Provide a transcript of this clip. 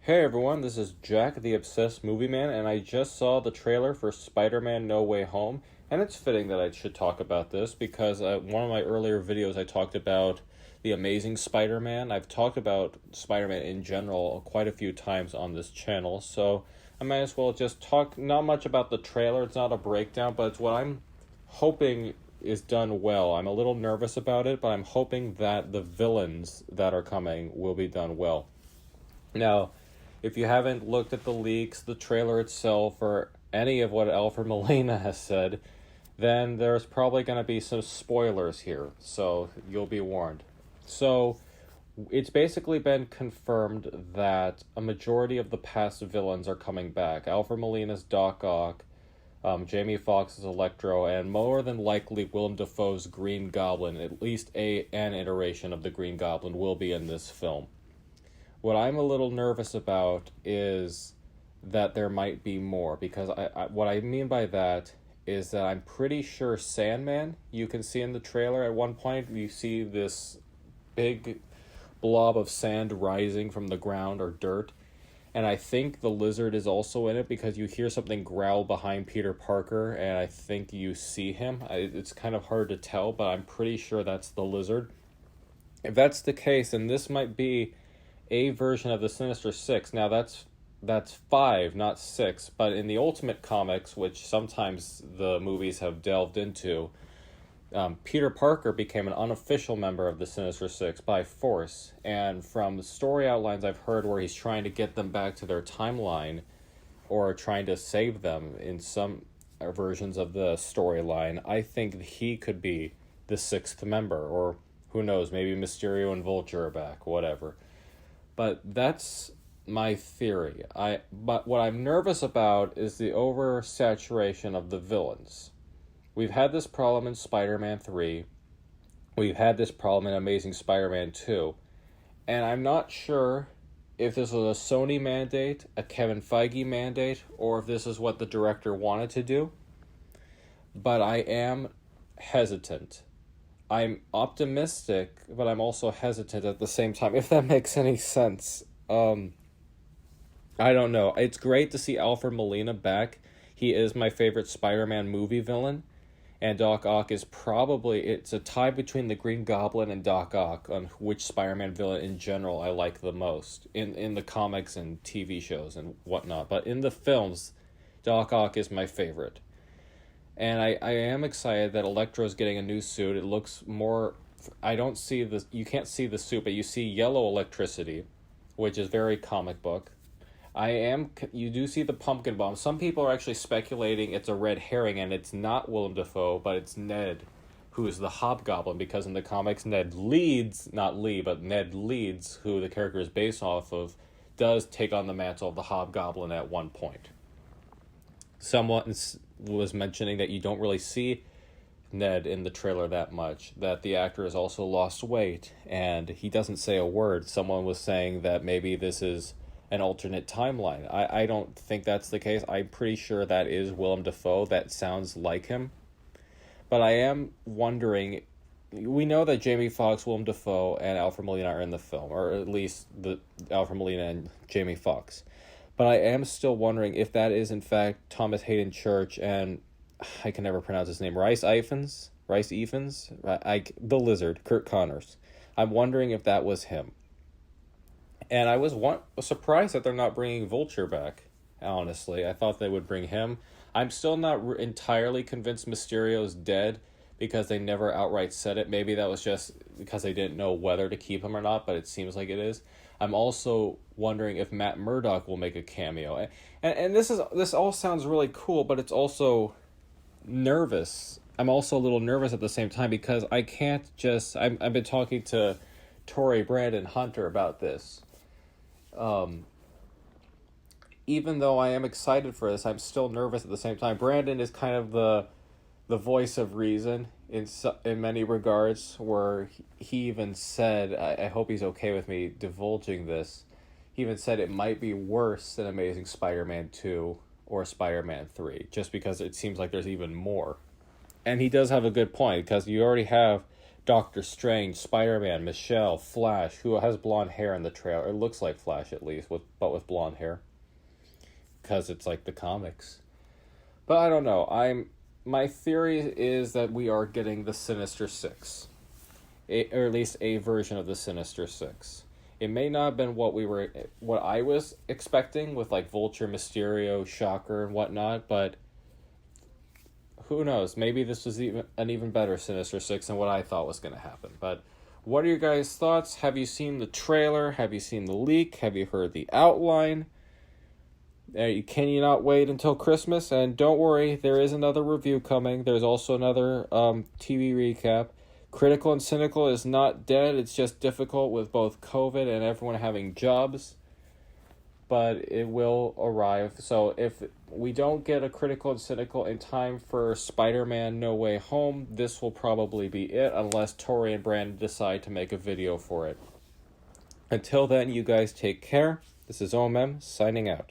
Hey everyone, this is Jack, the Obsessed Movie Man, and I just saw the trailer for Spider-Man No Way Home, and it's fitting that I should talk about this because one of my earlier videos I talked about the Amazing Spider-Man. I've talked about Spider-Man in general quite a few times on this channel, so I might as well just talk not much about the trailer. It's not a breakdown, but it's what I'm hoping is done well. I'm a little nervous about it, but I'm hoping that the villains that are coming will be done well. Now, if you haven't looked at the leaks, the trailer itself, or any of what Alfred Molina has said, then there's probably going to be some spoilers here, so you'll be warned. So, it's basically been confirmed that a majority of the past villains are coming back. Alfred Molina's Doc Ock, Jamie Foxx's Electro, and more than likely Willem Dafoe's Green Goblin. At least an iteration of the Green Goblin will be in this film. What I'm a little nervous about is that there might be more, because what I mean by that is that I'm pretty sure Sandman, you can see in the trailer at one point, you see this big blob of sand rising from the ground or dirt, and I think the Lizard is also in it because you hear something growl behind Peter Parker, and I think you see him. It's kind of hard to tell, but I'm pretty sure that's the Lizard. If that's the case, then this might be a version of the Sinister Six. Now that's 5, not 6, but in the Ultimate Comics, which sometimes the movies have delved into, Peter Parker became an unofficial member of the Sinister Six by force, and from the story outlines I've heard where he's trying to get them back to their timeline, or trying to save them in some versions of the storyline, I think he could be the 6th member, or who knows, maybe Mysterio and Vulture are back, whatever. But that's my theory. But what I'm nervous about is the oversaturation of the villains. We've had this problem in Spider-Man 3. We've had this problem in Amazing Spider-Man 2. And I'm not sure if this was a Sony mandate, a Kevin Feige mandate, or if this is what the director wanted to do. But I am hesitant. I'm optimistic, but I'm also hesitant at the same time, if that makes any sense. I don't know. It's great to see Alfred Molina back. He is my favorite Spider-Man movie villain, and Doc Ock is it's a tie between the Green Goblin and Doc Ock on which Spider-Man villain in general I like the most, in the comics and TV shows and whatnot. But in the films, Doc Ock is my favorite. And I am excited that Electro's getting a new suit. It looks more... You can't see the suit, but you see yellow electricity, which is very comic book. You do see the pumpkin bomb. Some people are actually speculating it's a red herring, and it's not Willem Dafoe, but it's Ned, who is the Hobgoblin, because in the comics, Ned Leeds, who the character is based off of, does take on the mantle of the Hobgoblin at one point. Someone was mentioning that you don't really see Ned in the trailer that much, that the actor has also lost weight, and he doesn't say a word. Someone was saying that maybe this is an alternate timeline. I don't think that's the case. I'm pretty sure that is Willem Dafoe. That sounds like him. But I am wondering, we know that Jamie Foxx, Willem Dafoe, and Alfred Molina are in the film, or at least the Alfred Molina and Jamie Foxx. But I am still wondering if that is, in fact, Thomas Hayden Church and, I can never pronounce his name, Rhys Ifans, the Lizard, Kurt Connors. I'm wondering if that was him. And I was surprised that they're not bringing Vulture back, honestly. I thought they would bring him. I'm still not entirely convinced Mysterio's dead, because they never outright said it. Maybe that was just because they didn't know whether to keep him or not, but it seems like it is. I'm also wondering if Matt Murdock will make a cameo. And this all sounds really cool, but it's also nervous. I'm also a little nervous at the same time, because I can't just... I've been talking to Tori, Brandon, Hunter about this. Even though I am excited for this, I'm still nervous at the same time. Brandon is kind of the voice of reason in many regards, where he even said, I hope he's okay with me divulging this, he even said it might be worse than Amazing Spider-Man 2 or Spider-Man 3, just because it seems like there's even more. And he does have a good point, because you already have Doctor Strange, Spider-Man, Michelle, Flash, who has blonde hair in the trailer. It looks like Flash at least, but with blonde hair. Because it's like the comics. But I don't know. My theory is that we are getting the Sinister Six. Or at least a version of the Sinister Six. It may not have been what I was expecting with like Vulture, Mysterio, Shocker, and whatnot, but who knows? Maybe this was an even better Sinister Six than what I thought was going to happen. But what are your guys' thoughts? Have you seen the trailer? Have you seen the leak? Have you heard the outline? Can you not wait until Christmas? And don't worry, there is another review coming. There's also another TV recap. Critical and Cynical is not dead. It's just difficult with both COVID and everyone having jobs. But it will arrive. So if we don't get a Critical and Cynical in time for Spider-Man No Way Home, this will probably be it, unless Tori and Brandon decide to make a video for it. Until then, you guys take care. This is OMM, signing out.